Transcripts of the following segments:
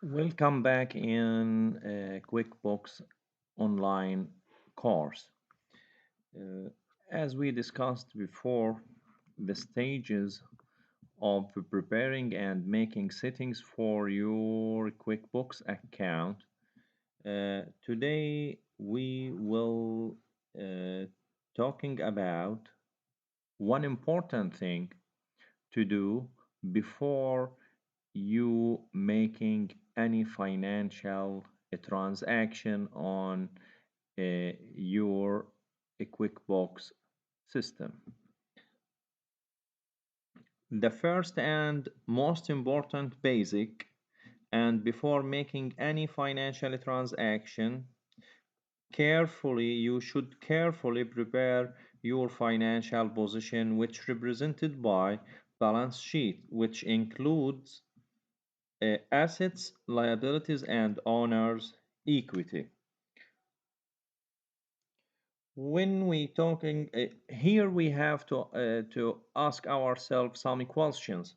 Welcome back in QuickBooks online course. Uh, as we discussed before, the stages of preparing and making settings for your QuickBooks account. Today we will talking about one important thing to do before you making any financial transaction on your QuickBooks system. The first and most important basic, and before making any financial transaction, you should carefully prepare your financial position, which represented by balance sheet, which includes assets, liabilities, and owners' equity. When we talking here, we have to ask ourselves some questions.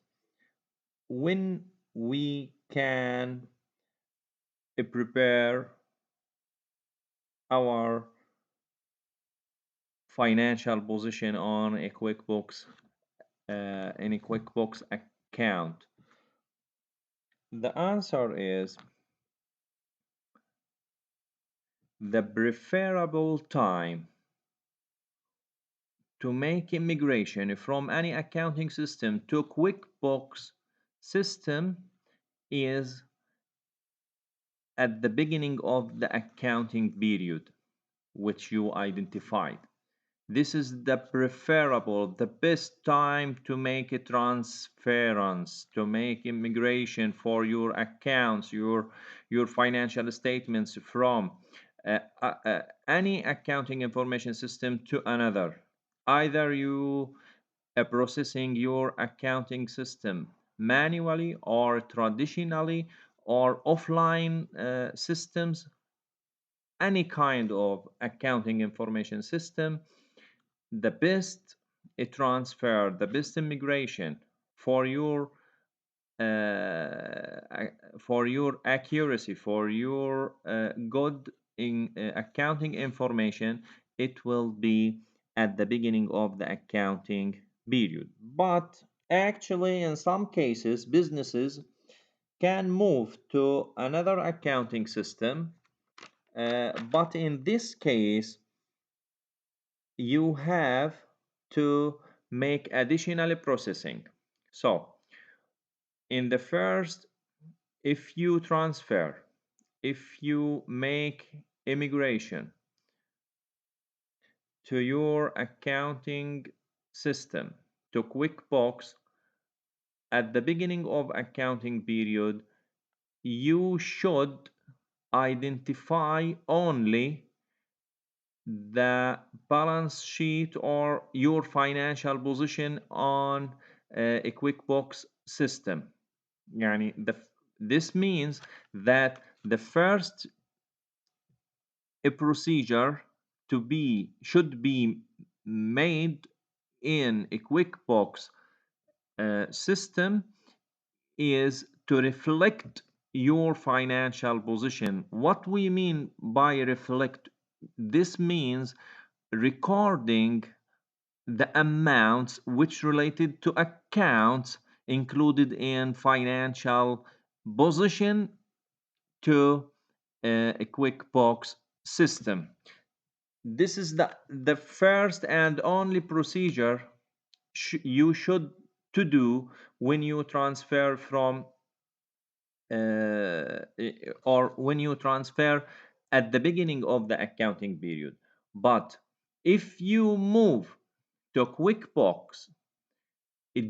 When we can prepare our financial position on a QuickBooks in a QuickBooks account, the answer is the preferable time to make immigration from any accounting system to QuickBooks system is at the beginning of the accounting period which you identified. This is the preferable, the best time to make a transference, to make immigration for your accounts, your financial statements from any accounting information system to another. Either you processing your accounting system manually or traditionally or offline systems, any kind of accounting information system, the best transfer, the best immigration for your for your accuracy, for your good in accounting information, it will be at the beginning of the accounting period. But actually, in some cases, businesses can move to another accounting system. But in this case, you have to make additional processing. So, in the first, if you transfer, if you make immigration to your accounting system to QuickBooks at the beginning of accounting period, you should identify only the balance sheet or your financial position on a QuickBooks system. يعني this means that the first procedure to be should be made in a QuickBooks system is to reflect your financial position. What we mean by reflect, this means recording the amounts which related to accounts included in financial position to a QuickBooks system. This is the first and only procedure you should to do when you transfer from or when you transfer at the beginning of the accounting period. But if you move to QuickBooks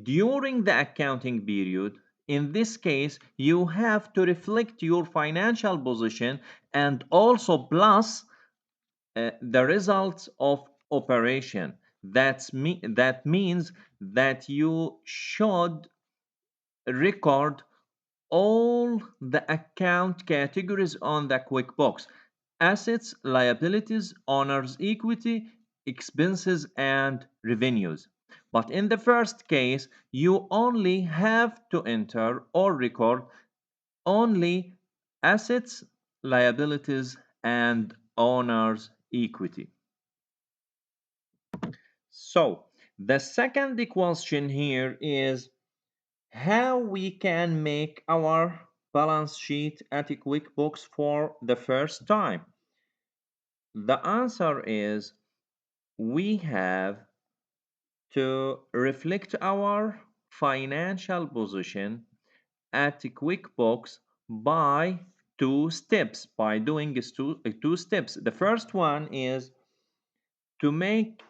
during the accounting period, in this case, you have to reflect your financial position and also plus the results of operation. That means that you should record all the account categories on the QuickBooks: assets, liabilities, owner's equity, expenses, and revenues. But in the first case, you only have to enter or record only assets, liabilities, and owner's equity. So, the second question here is how we can make our balance sheet at QuickBooks for the first time. The answer is we have to reflect our financial position at QuickBooks by two steps, by doing two steps. The first one is to make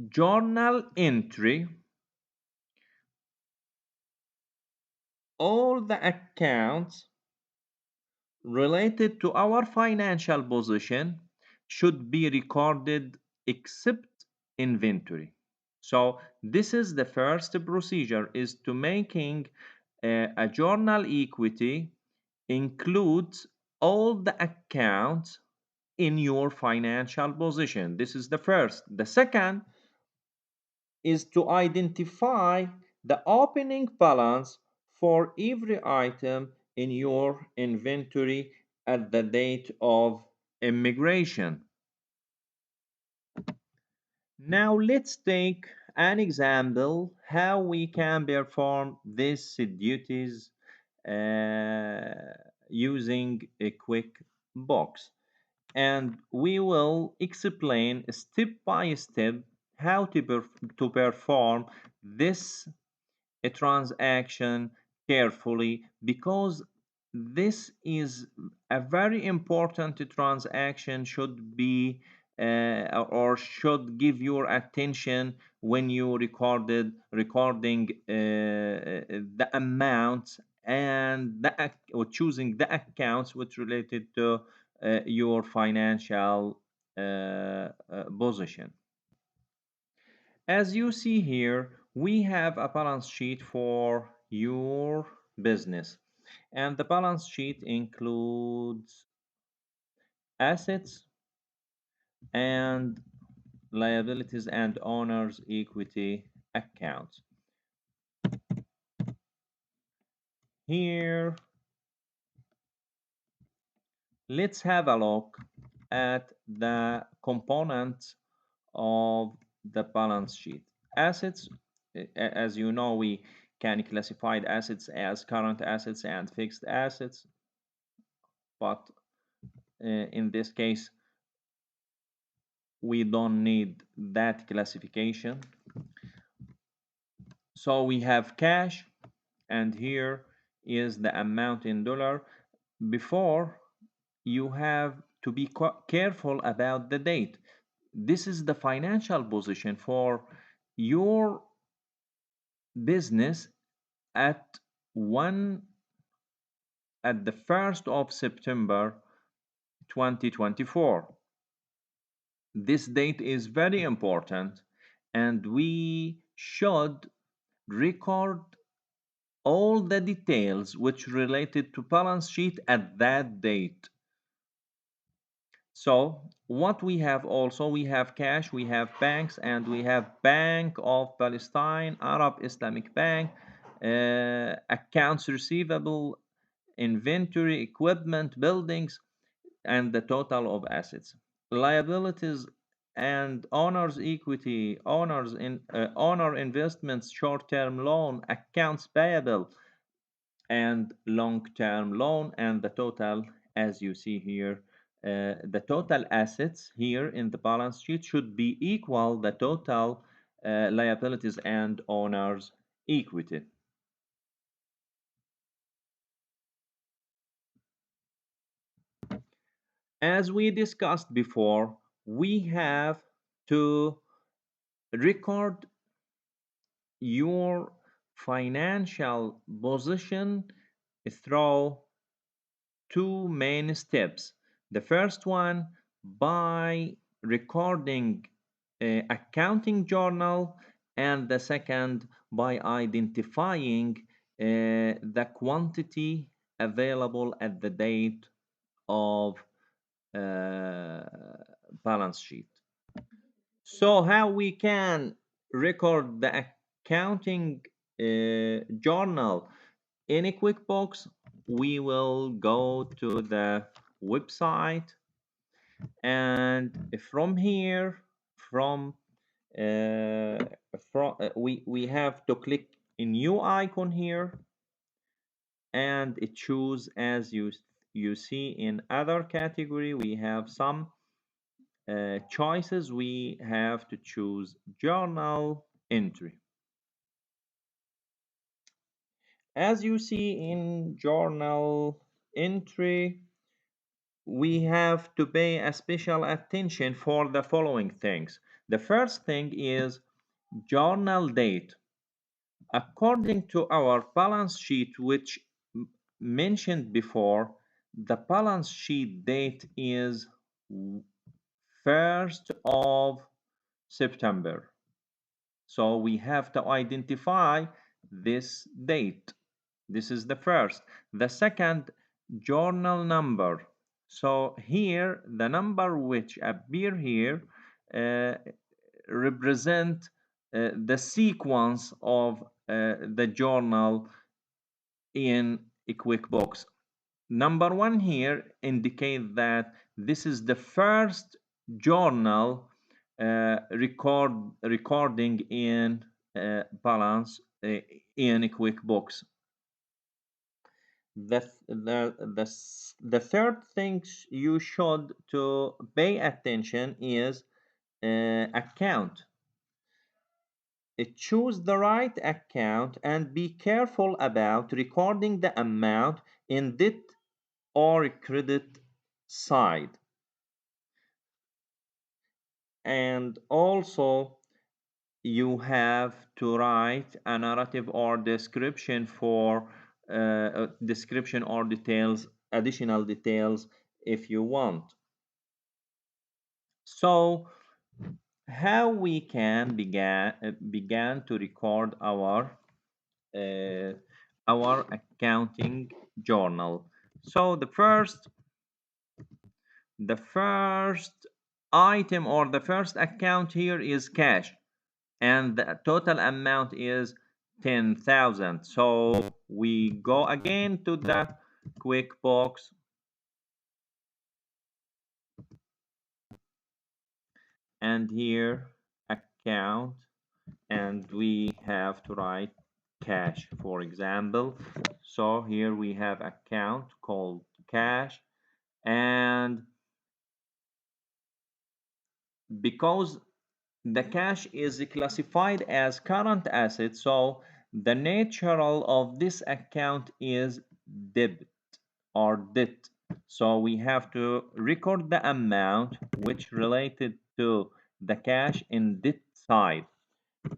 journal entry all the accounts related to our financial position should be recorded except inventory. So this is the first procedure, is to making a journal equity includes all the accounts in your financial position. This is the first. The second is to identify the opening balance for every item in your inventory at the date of immigration. Now let's take an example how we can perform these duties uh, using a quick box, and we will explain step by step how to perform this a transaction carefully, because this is a very important transaction, should be or should give your attention when you recording the amounts and or choosing the accounts which related to your financial position. As you see here, we have a balance sheet for your business, and the balance sheet includes assets and liabilities and owner's equity accounts. Here, let's have a look at the components of the balance sheet. Assets, as you know, we can classify the assets as current assets and fixed assets, but in this case, we don't need that classification. So we have cash, and here is the amount in dollar. Before, you have to be careful about the date. This is the financial position for your business at one at the 1st of September 2024. This date is very important, and we should record all the details which related to balance sheet at that date. So what we have also, we have cash, we have banks, and we have Bank of Palestine, Arab Islamic Bank, accounts receivable, inventory, equipment, buildings, and the total of assets. Liabilities and owner's equity, owner investments, short-term loan, accounts payable, and long-term loan, and the total, as you see here, the total assets here in the balance sheet should be equal the total liabilities and owner's equity. As we discussed before, we have to record your financial position through two main steps. The first one, by recording a accounting journal, and the second by identifying the quantity available at the date of uh, balance sheet. So how we can record the accounting journal in a QuickBooks? we will go to the website, and from here, from uh, we have to click a new icon here, and it choose, as you see in other category, we have some choices. We have to choose journal entry. As you see in journal entry, we have to pay a special attention for the following things. The first thing is journal date. According to our balance sheet, which mentioned before, the balance sheet date is 1st of September. So we have to identify this date. This is the first. The second, journal number. So here, the number which appear here uh, represent the sequence of the journal in a QuickBooks. Number one here indicate that this is the first journal recording in balance in a QuickBooks. The third thing you should to pay attention is account. Choose the right account and be careful about recording the amount in debit or credit side. And also you have to write a narrative or description for description or details, additional details if you want. So how we can began to record uh, our accounting journal. So the first item or the first account here is cash, and the total amount is 10,000. So we go again to the QuickBooks, and here account, and we have to write cash, for example. So here we have account called cash, and because the cash is classified as current asset, so the natural of this account is debit or debt. So we have to record the amount which related to the cash in debt side.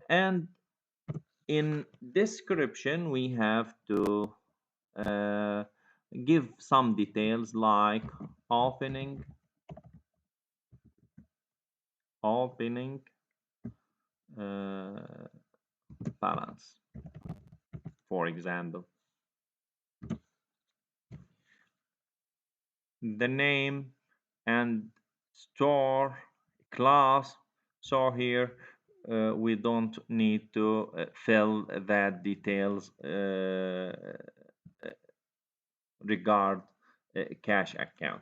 And in description, we have to uh, give some details like opening, opening uh, balance, for example. The name and store class. So here we don't need to fill that details regard cash account.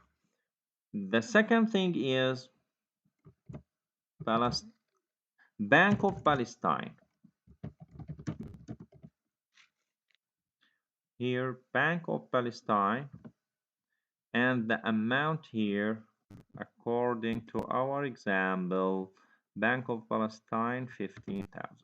The second thing is Bank of Palestine. Here, Bank of Palestine, and the amount here, according to our example, Bank of Palestine, 15,000.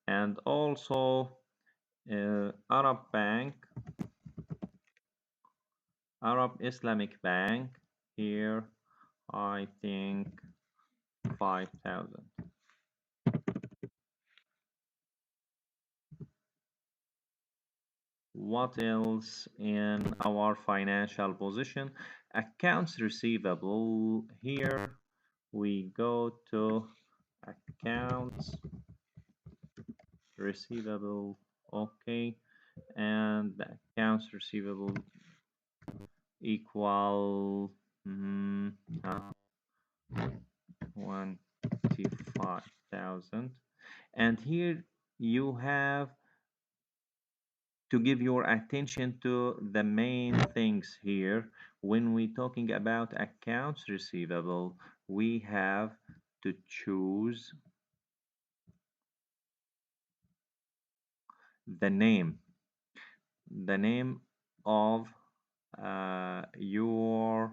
And also Arab Islamic Bank, here I think 5,000. What else in our financial position? Accounts receivable. Here we go to accounts receivable. Okay, and the accounts receivable equal uh, one 25,000. And here you have to give your attention to the main things here. When we talking about accounts receivable, we have to choose the name, the name of your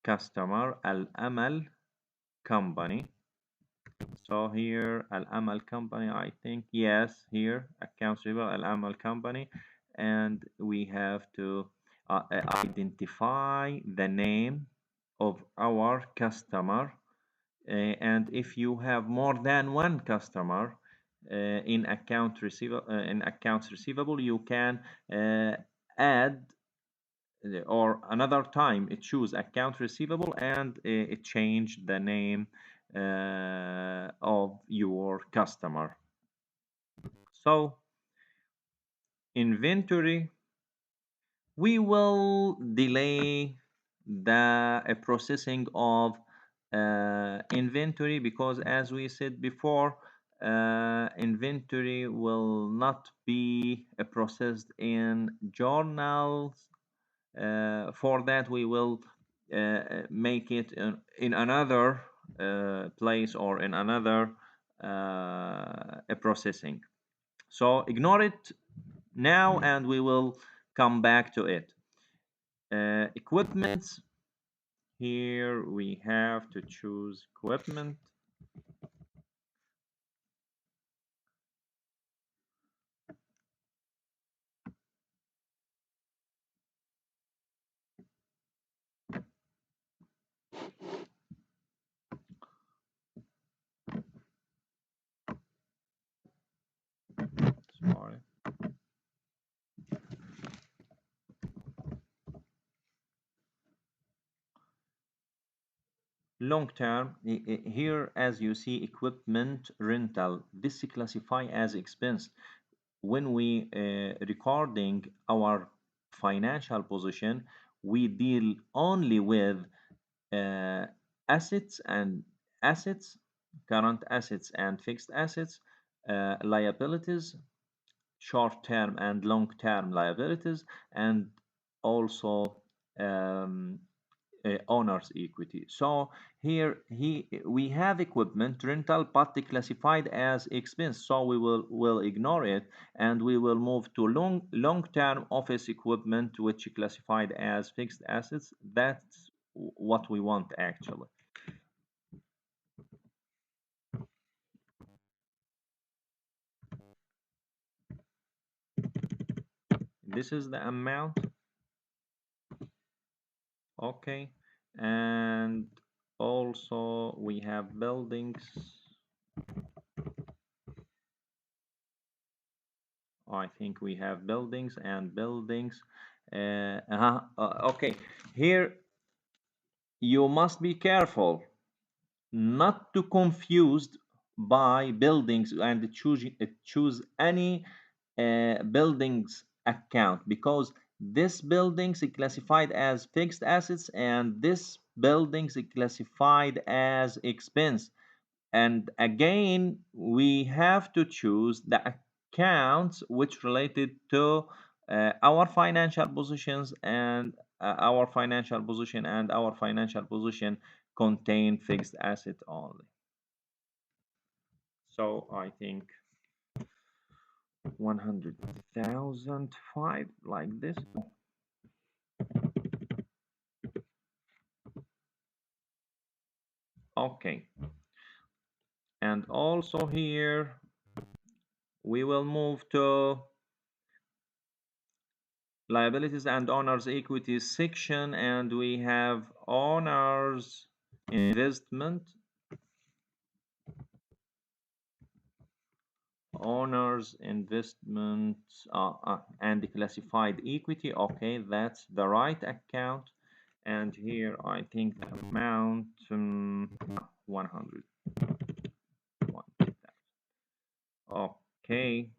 customer, Al-Amal company. So here, Al-Amal company, I think, yes, here, accounts receivable, Al-Amal company, and we have to identify the name of our customer. And if you have more than one customer in accounts receivable, you can add or another time it choose account receivable and it change the name of your customer. So inventory, we will delay the processing of inventory because as we said before, inventory will not be processed in journals. For that, we will make it in another place or in another processing. So ignore it now and we will come back to it. Equipment, here we have to choose equipment. Sorry. Long term, here as you see equipment rental, this classify as expense. When we recording our financial position, we deal only with uh, assets and assets, current assets and fixed assets, liabilities, short-term and long-term liabilities, and also um, owner's equity. So here we have equipment rental but classified as expense. So we will ignore it and we will move to long-term office equipment which classified as fixed assets. That's what we want actually. This is the amount. Okay. And also we have buildings. I think we have buildings and buildings. Okay, here you must be careful not to confused by buildings and choose any buildings account because this buildings is classified as fixed assets and this buildings is classified as expense. And again, we have to choose the accounts which related to our financial positions and our financial position and our financial position contain fixed asset only. So I think 100,000 five like this. Okay. And also here we will move to liabilities and owners equity section and we have owners investment, owners investment and classified equity. Okay, that's the right account. And here I think the amount 100. Okay,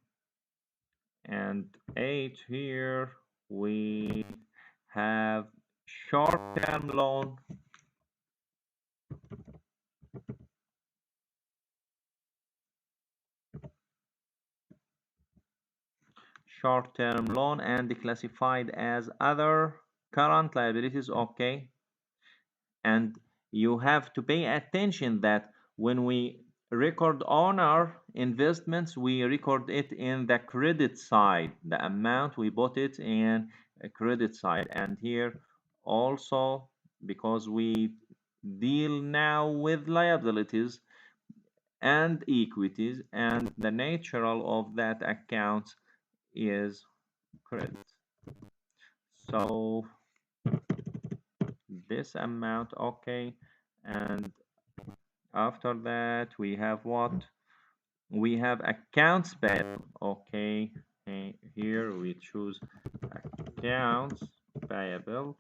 and 8 here we have short-term loan short-term loan and classified as other current liabilities. Okay, and you have to pay attention that when we record on our investments, we record it in the credit side, the amount we bought it in a credit side. And here also, because we deal now with liabilities and equities, and the natural of that account is credit. So this amount, okay, and after that we have what? We have accounts payable. Okay, here we choose accounts payable,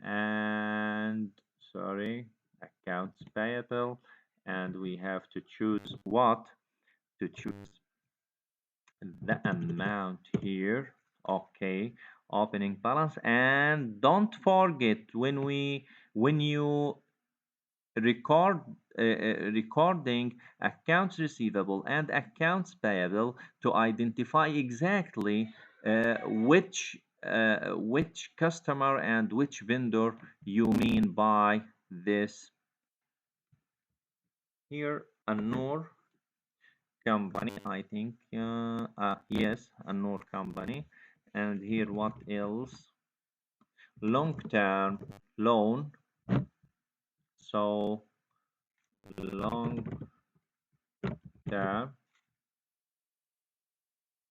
and sorry, accounts payable, and we have to choose what? To choose the amount here. Okay, opening balance, and don't forget when you record recording accounts receivable and accounts payable to identify exactly which customer and which vendor you mean by this. Here, Annur company, I think. Yes, Annur company. And here, what else? Long-term loan. So long term.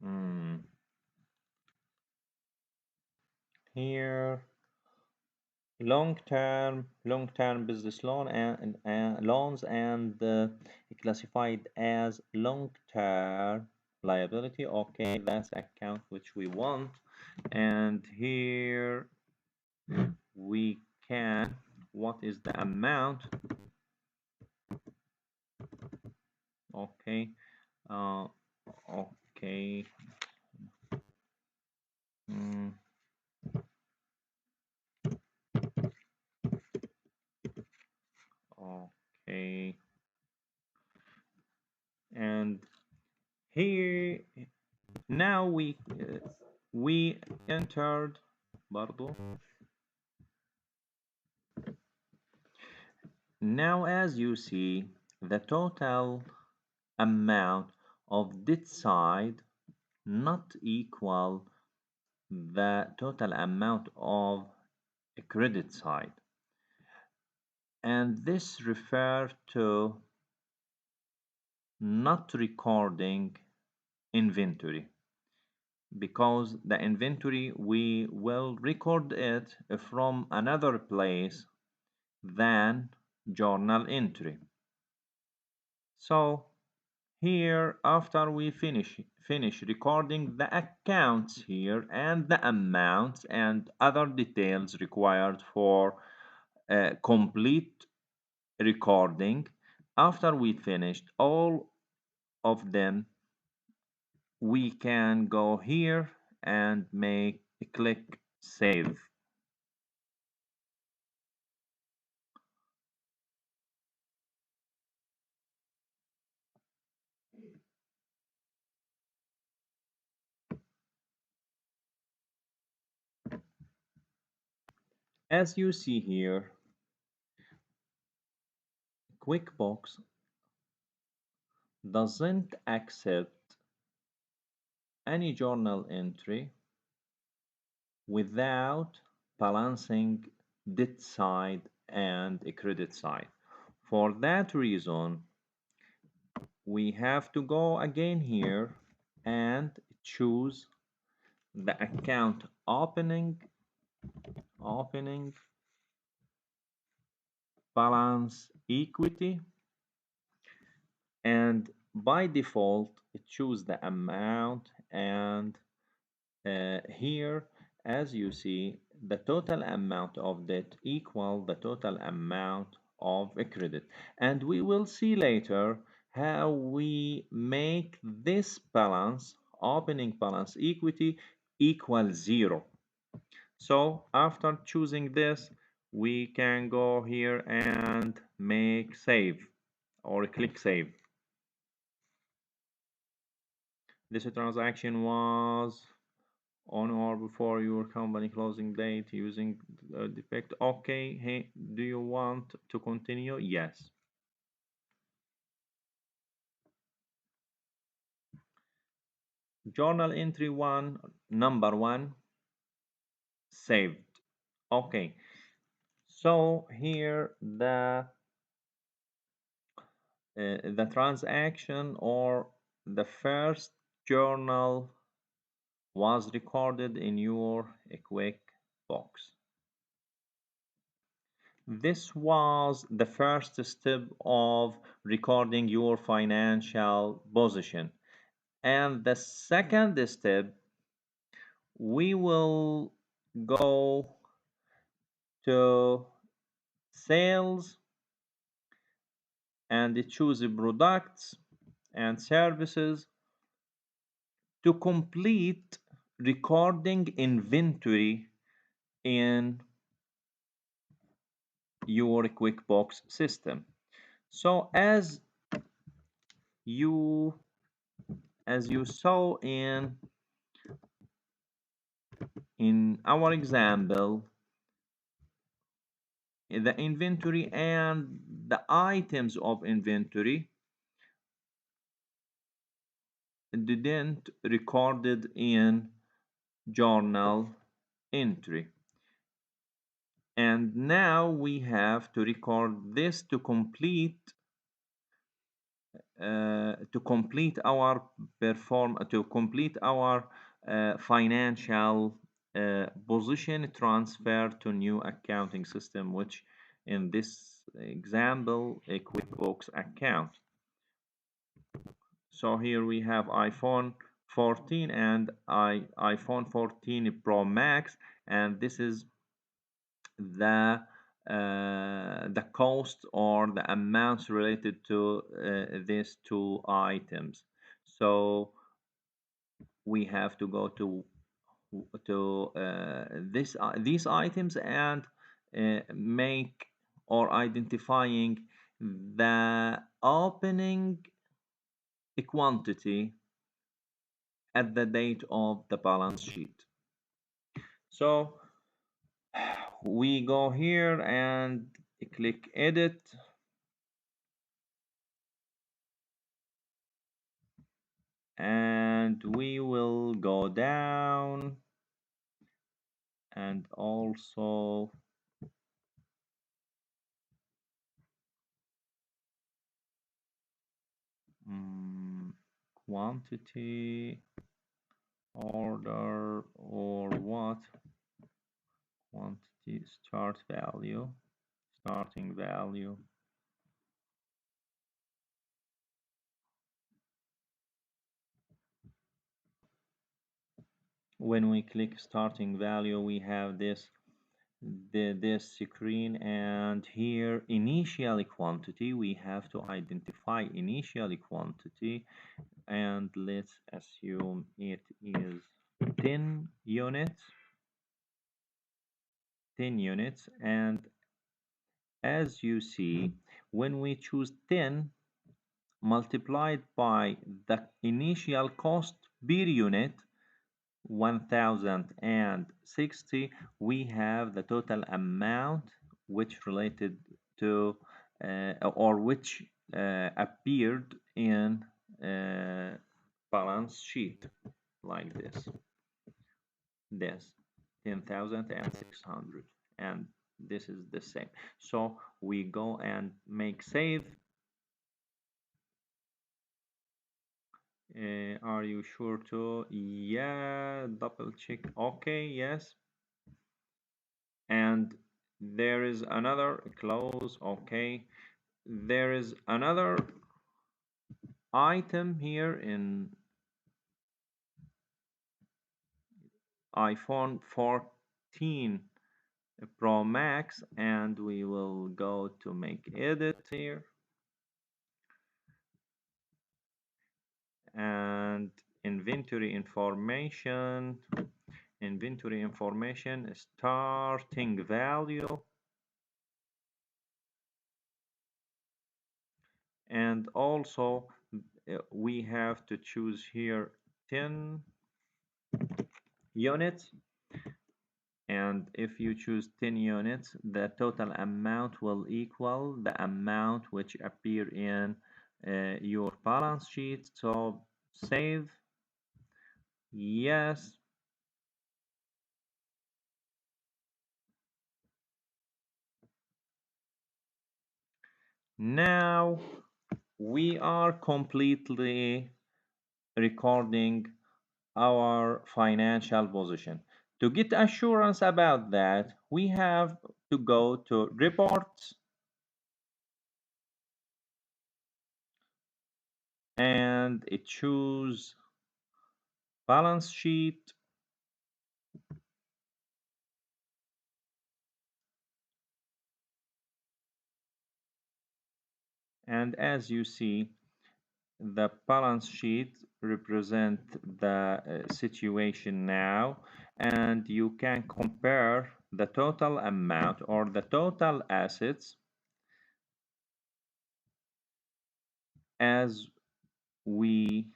Mm, here long-term business loan and loans and classified as long-term liability. Okay, that's account which we want. And here we can, what is the amount? Okay, uh, okay. mm, okay, and here now we entered برضو. Now as you see, the total amount of debt side not equal the total amount of a credit side, and this refers to not recording inventory, because the inventory we will record it from another place than journal entry. So here, after we finish recording the accounts here and the amounts and other details required for complete recording, after we finished all of them, we can go here and click save. As you see here, QuickBooks doesn't accept any journal entry without balancing debt side and a credit side. For that reason, we have to go again here and choose the account opening balance equity, and by default choose the amount, and here as you see the total amount of debt equal the total amount of a credit, and we will see later how we make this balance opening balance equity equal 0. So after choosing this, we can go here and make save or click save. This transaction was on or before your company closing date using defect. Okay, hey, do you want to continue? Yes. Journal entry one, number one, saved. Okay, so here the transaction or the first journal was recorded in your QuickBooks. This was the first step of recording your financial position. And the second step, we will go to sales and choose products and services to complete recording inventory in your QuickBooks system. So you you saw in our example, the inventory and the items of inventory didn't recorded in journal entry, and now we have to record this to complete our financial position transfer to new accounting system, which in this example a QuickBooks account. So here we have iPhone 14 and iPhone 14 Pro Max, and this is the cost or the amounts related to these two items. So we have to go to these items and make or identifying the opening quantity at the date of the balance sheet. So we go here and click edit, and we will go down and also quantity order or what quantity starting value. When we click starting value, we have this screen, and here initial quantity, we have to identify initial quantity, and let's assume it is 10 units. And as you see, when we choose 10 multiplied by the initial cost per unit 1060, we have the total amount which related to or which appeared in balance sheet, like this 10,600, and this is the same. So we go and make save. Are you sure to? Yeah, double check. Okay, yes. And there is another close. Okay, there is another item here in iPhone 14 Pro Max, and we will go to make edit here, and inventory information starting value, and also we have to choose here 10 units, and if you choose 10 units, the total amount will equal the amount which appear in your balance sheet. So save, yes. Now we are completely recording our financial position. To get assurance about that, we have to go to reports and choose balance sheet. And as you see, the balance sheet represent the situation now, and you can compare the total amount or the total assets as we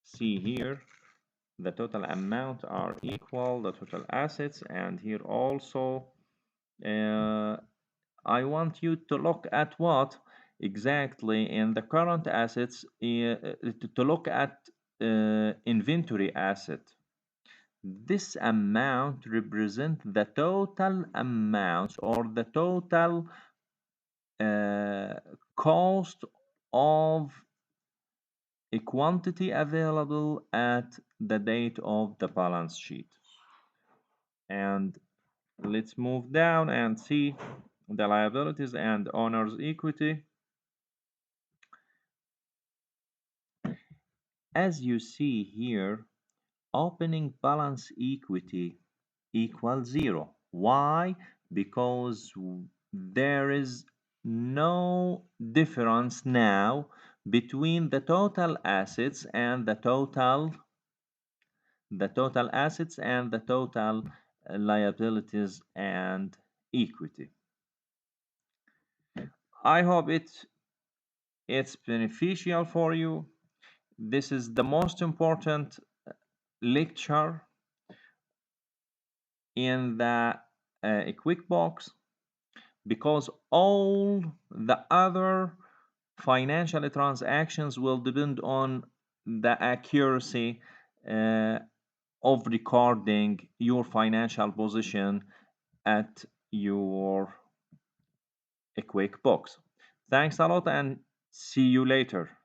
see here. The total amount are equal the total assets, and here also uh, I want you to look at what exactly in the current assets, to look at inventory asset. This amount represents the total amount or the total uh, cost of a quantity available at the date of the balance sheet. And let's move down and see the liabilities and owner's equity. As you see here, opening balance equity equals 0. Why? Because there is no difference now between the total assets and the total assets and the total liabilities and equity. I hope it's beneficial for you. This is the most important lecture in the quick box, because all the other financial transactions will depend on the accuracy uh, of recording your financial position at your quick box. Thanks a lot and see you later.